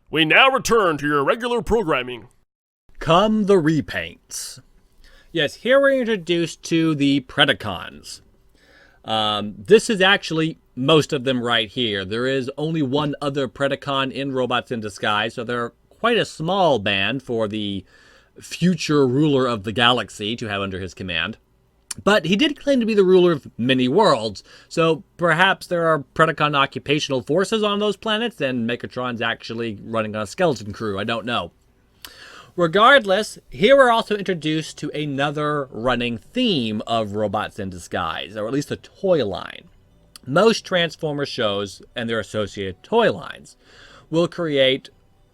We now return to your regular programming. Come the repaints. Yes, here we're introduced to the Predacons. This is actually most of them right here. There is only one other Predacon in Robots in Disguise, so they're quite a small band for the future ruler of the galaxy to have under his command. But he did claim to be the ruler of many worlds, so perhaps there are Predacon occupational forces on those planets, and Megatron's actually running on a skeleton crew. I don't know. Regardless, here we're also introduced to another running theme of Robots in Disguise, or at least a toy line. Most Transformers shows and their associated toy lines will create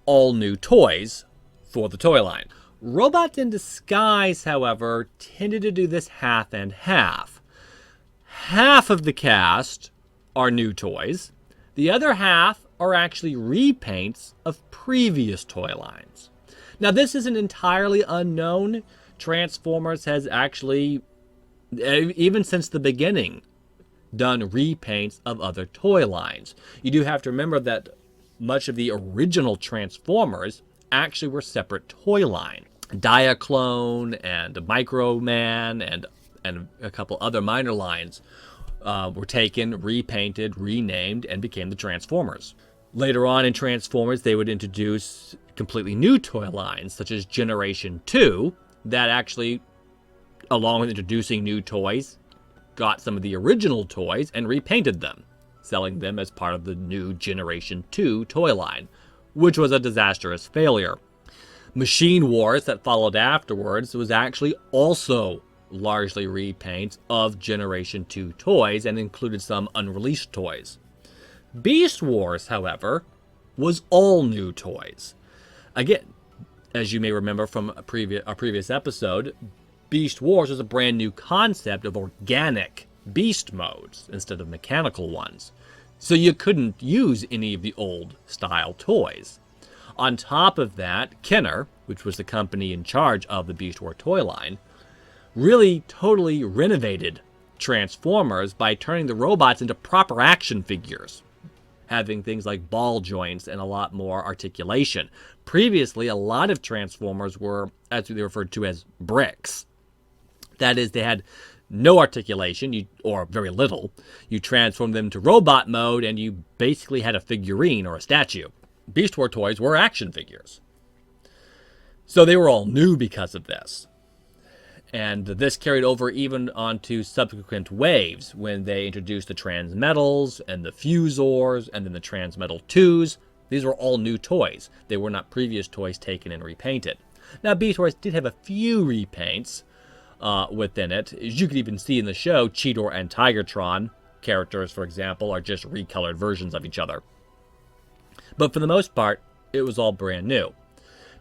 all new toys for the toy line. Robots in Disguise, however, tended to do this half and half. Half of the cast are new toys. The other half are actually repaints of previous toy lines. Now, this isn't entirely unknown. Transformers has actually, even since the beginning, done repaints of other toy lines. You do have to remember that much of the original Transformers actually were separate toy lines. Diaclone and Microman and a couple other minor lines were taken, repainted, renamed, and became the Transformers. Later on in Transformers, they would introduce completely new toy lines, such as Generation 2, that actually, along with introducing new toys, got some of the original toys and repainted them, selling them as part of the new Generation 2 toy line, which was a disastrous failure. Machine Wars that followed afterwards was actually also largely repaints of Generation 2 toys and included some unreleased toys. Beast Wars, however, was all new toys. Again, as you may remember from a previous episode, Beast Wars was a brand new concept of organic beast modes instead of mechanical ones. So you couldn't use any of the old style toys. On top of that, Kenner, which was the company in charge of the Beast War toy line, really totally renovated Transformers by turning the robots into proper action figures, having things like ball joints and a lot more articulation. Previously, a lot of Transformers were, as they referred to as bricks. That is, they had no articulation, or very little. You transformed them to robot mode, and you basically had a figurine or a statue. Beast War toys were action figures. So they were all new because of this. And this carried over even onto subsequent waves when they introduced the Transmetals and the Fusors and then the Transmetal 2s. These were all new toys. They were not previous toys taken and repainted. Now, Beast Wars did have a few repaints within it. As you could even see in the show, Cheetor and Tigertron characters, for example, are just recolored versions of each other. But for the most part, it was all brand new.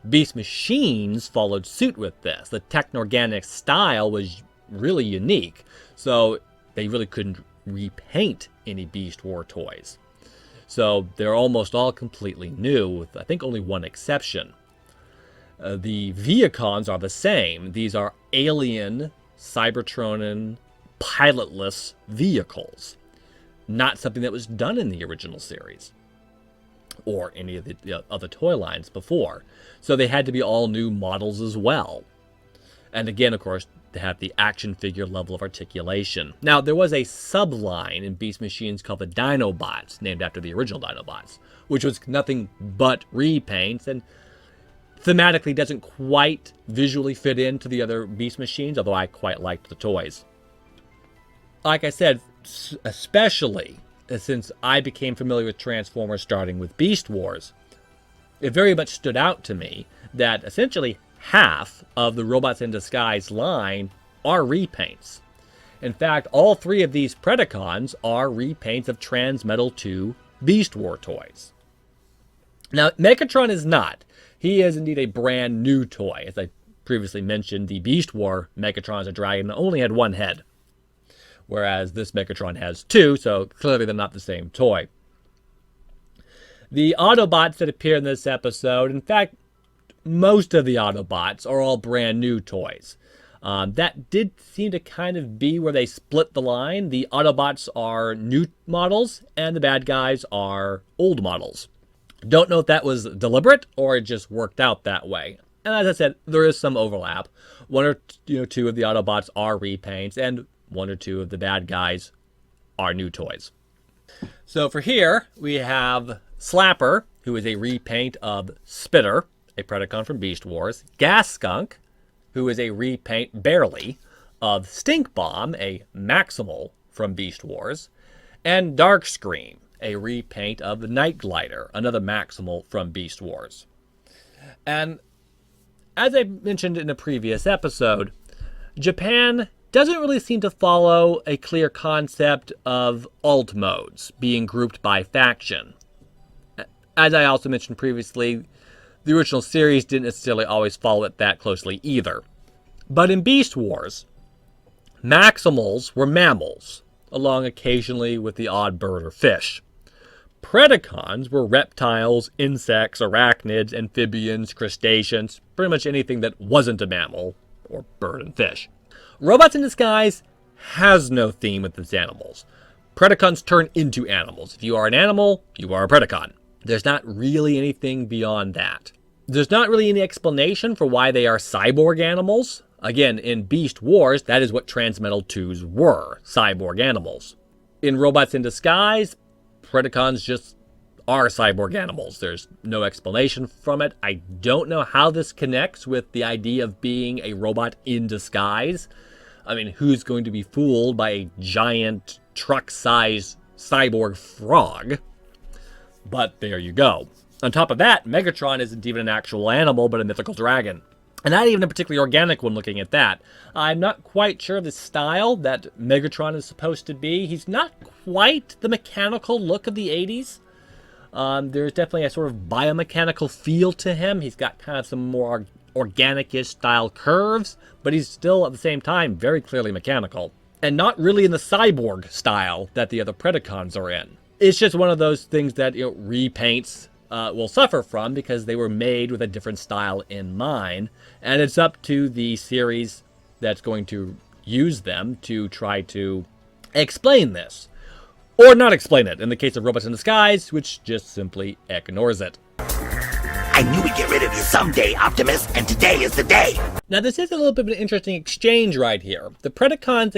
Beast Machines followed suit with this. The techno-organic style was really unique, so they really couldn't repaint any Beast War toys. So they're almost all completely new, with I think only one exception. The Vehicons are the same. These are alien, Cybertronian, pilotless vehicles. Not something that was done in the original series or any of the other toy lines before. So they had to be all new models as well. And again, of course, they have the action figure level of articulation. Now, there was a sub-line in Beast Machines called the Dinobots, named after the original Dinobots, which was nothing but repaints, and thematically doesn't quite visually fit into the other Beast Machines, although I quite liked the toys. Like I said, especially since I became familiar with Transformers starting with Beast Wars, it very much stood out to me that essentially half of the Robots in Disguise line are repaints. In fact, all three of these Predacons are repaints of Transmetal 2 Beast War toys. Now, Megatron is not. He is indeed a brand new toy. As I previously mentioned, the Beast War Megatron as a dragon only had one head, whereas this Megatron has two, so clearly they're not the same toy. The Autobots that appear in this episode, in fact, most of the Autobots are all brand new toys. That did seem to kind of be where they split the line. The Autobots are new models, and the bad guys are old models. Don't know if that was deliberate or it just worked out that way. And as I said, there is some overlap. One or two of the Autobots are repaints, and one or two of the bad guys are new toys. So for here, we have Slapper, who is a repaint of Spitter, a Predacon from Beast Wars. Gas Skunk, who is a repaint, barely, of Stink Bomb, a Maximal from Beast Wars. And Darkscream, a repaint of the Night Glider, another Maximal from Beast Wars. And as I mentioned in a previous episode, Japan doesn't really seem to follow a clear concept of alt modes being grouped by faction. As I also mentioned previously, the original series didn't necessarily always follow it that closely either. But in Beast Wars, Maximals were mammals, along occasionally with the odd bird or fish. Predacons were reptiles, insects, arachnids, amphibians, crustaceans, pretty much anything that wasn't a mammal, or bird and fish. Robots in Disguise has no theme with its animals. Predacons turn into animals. If you are an animal, you are a Predacon. There's not really anything beyond that. There's not really any explanation for why they are cyborg animals. Again, in Beast Wars, that is what Transmetal 2s were, cyborg animals. In Robots in Disguise, Predacons just are cyborg animals. There's no explanation from it. I don't know how this connects with the idea of being a robot in disguise. I mean, who's going to be fooled by a giant truck-sized cyborg frog? But there you go. On top of that, Megatron isn't even an actual animal, but a mythical dragon. And not even a particularly organic one looking at that. I'm not quite sure of the style that Megatron is supposed to be. He's not quite the mechanical look of the 80s. There's definitely a sort of biomechanical feel to him. He's got kind of some more organic-ish style curves, but he's still at the same time very clearly mechanical. And not really in the cyborg style that the other Predacons are in. It's just one of those things that repaints will suffer from because they were made with a different style in mind. And it's up to the series that's going to use them to try to explain this. Or not explain it, in the case of Robots in Disguise, which just simply ignores it. I knew we'd get rid of you someday, Optimus, and today is the day. Now this is a little bit of an interesting exchange right here. The Predacons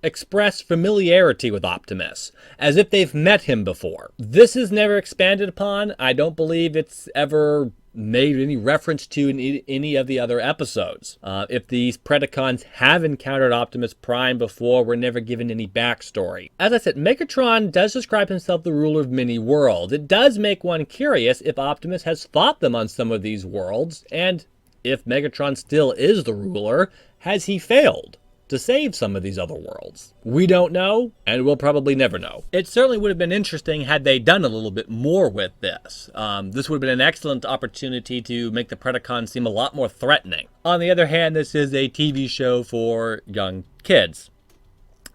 express familiarity with Optimus, as if they've met him before. This is never expanded upon. I don't believe it's ever made any reference to in any of the other episodes. If these Predacons have encountered Optimus Prime before, we're never given any backstory. As I said, Megatron does describe himself the ruler of many worlds. It does make one curious if Optimus has fought them on some of these worlds, and if Megatron still is the ruler, has he failed to save some of these other worlds? We don't know, and we'll probably never know. It certainly would have been interesting had they done a little bit more with this. This would have been an excellent opportunity to make the Predacons seem a lot more threatening. On the other hand, this is a TV show for young kids.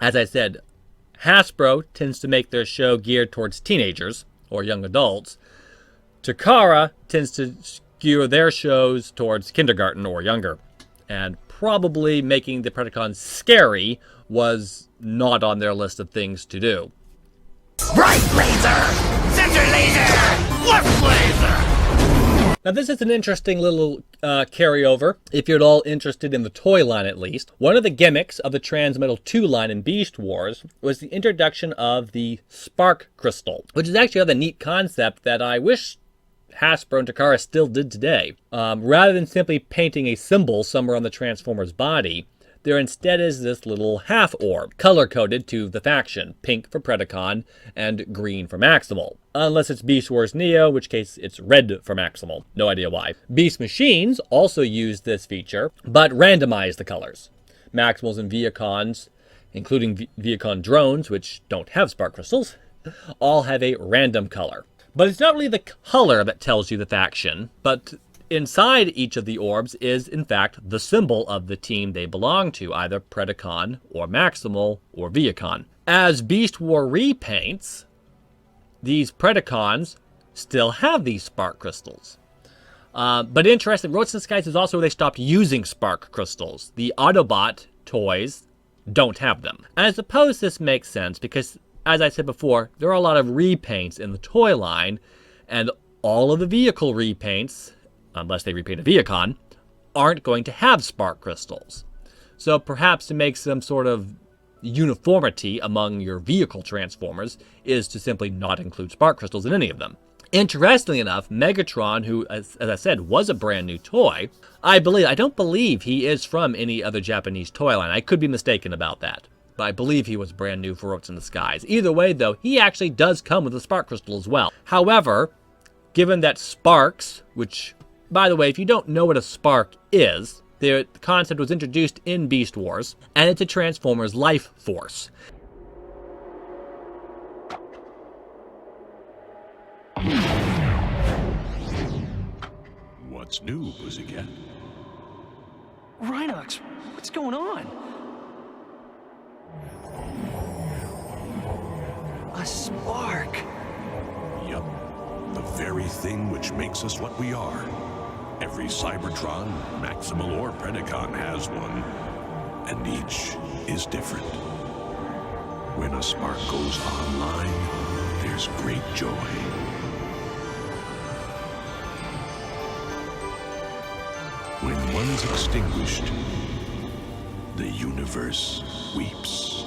As I said, Hasbro tends to make their show geared towards teenagers, or young adults. Takara tends to skew their shows towards kindergarten or younger. And probably making the Predacons scary was not on their list of things to do. Right laser! Center laser! Left laser! Now this is an interesting little carryover, if you're at all interested in the toy line at least. One of the gimmicks of the Transmetal 2 line in Beast Wars was the introduction of the Spark Crystal, which is actually a rather neat concept that I wish Hasbro and Takara still did today. Rather than simply painting a symbol somewhere on the Transformer's body, there instead is this little half orb, color-coded to the faction, pink for Predacon and green for Maximal. Unless it's Beast Wars Neo, in which case it's red for Maximal. No idea why. Beast Machines also use this feature, but randomize the colors. Maximals and Viacons, including Viacon drones, which don't have spark crystals, all have a random color. But it's not really the color that tells you the faction, but inside each of the orbs is, in fact, the symbol of the team they belong to, either Predacon or Maximal or Viacon. As Beast War repaints, these Predacons still have these spark crystals. But interesting, Robots in Disguise is also where they stopped using spark crystals. The Autobot toys don't have them. And I suppose this makes sense because, as I said before, there are a lot of repaints in the toy line, and all of the vehicle repaints, unless they repaint a Vehicon, aren't going to have spark crystals. So perhaps to make some sort of uniformity among your vehicle transformers is to simply not include spark crystals in any of them. Interestingly enough, Megatron, who, as I said, was a brand new toy, I don't believe he is from any other Japanese toy line. I could be mistaken about that, but I believe he was brand new for Robots in Disguise. Either way, though, he actually does come with a spark crystal as well. However, given that sparks, which, by the way, if you don't know what a spark is, the concept was introduced in Beast Wars, and it's a Transformer's life force. What's new, Pussycat? Rhinox, what's going on? A spark. Yup. The very thing which makes us what we are. Every Cybertron, Maximal, or Predacon has one, and each is different. When a spark goes online, there's great joy. When one's extinguished, the universe weeps.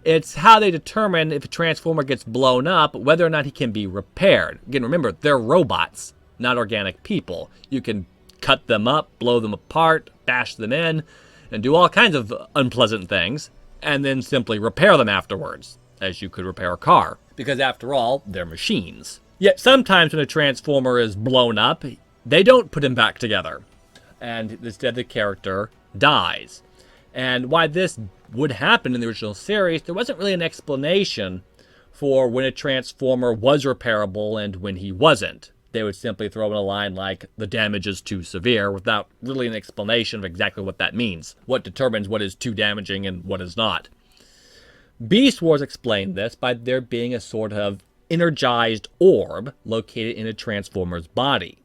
It's how they determine if a Transformer gets blown up, whether or not he can be repaired. Again, remember, they're robots, not organic people. You can cut them up, blow them apart, bash them in, and do all kinds of unpleasant things, and then simply repair them afterwards, as you could repair a car. Because after all, they're machines. Yet sometimes when a Transformer is blown up, they don't put him back together, and instead the character dies. And why this would happen in the original series, there wasn't really an explanation for when a Transformer was repairable and when he wasn't. They would simply throw in a line like, the damage is too severe, without really an explanation of exactly what that means. What determines what is too damaging and what is not. Beast Wars explained this by there being a sort of energized orb located in a Transformer's body.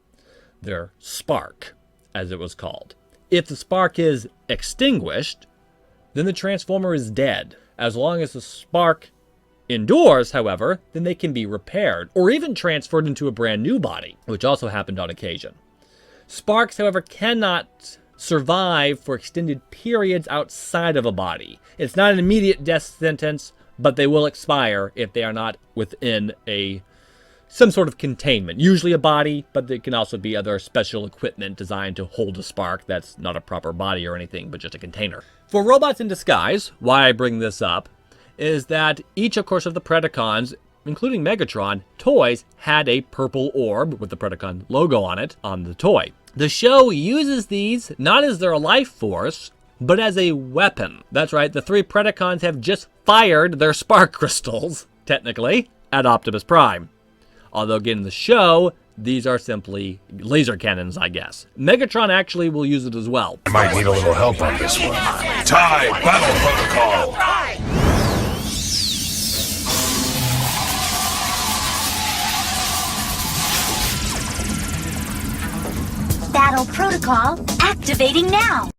Their spark, as it was called. If the spark is extinguished, then the Transformer is dead. As long as the spark endures, however, then they can be repaired, or even transferred into a brand new body, which also happened on occasion. Sparks, however, cannot survive for extended periods outside of a body. It's not an immediate death sentence, but they will expire if they are not within some sort of containment. Usually a body, but there can also be other special equipment designed to hold a spark that's not a proper body or anything, but just a container. For Robots in Disguise, why I bring this up, is that each, of course, of the Predacons, including Megatron, toys had a purple orb with the Predacon logo on it on the toy. The show uses these not as their life force, but as a weapon. That's right, the three Predacons have just fired their spark crystals, technically, at Optimus Prime. Although, again, in the show, these are simply laser cannons, I guess. Megatron actually will use it as well. I might need a little help on this one. TIE Battle Protocol! Battle protocol activating now.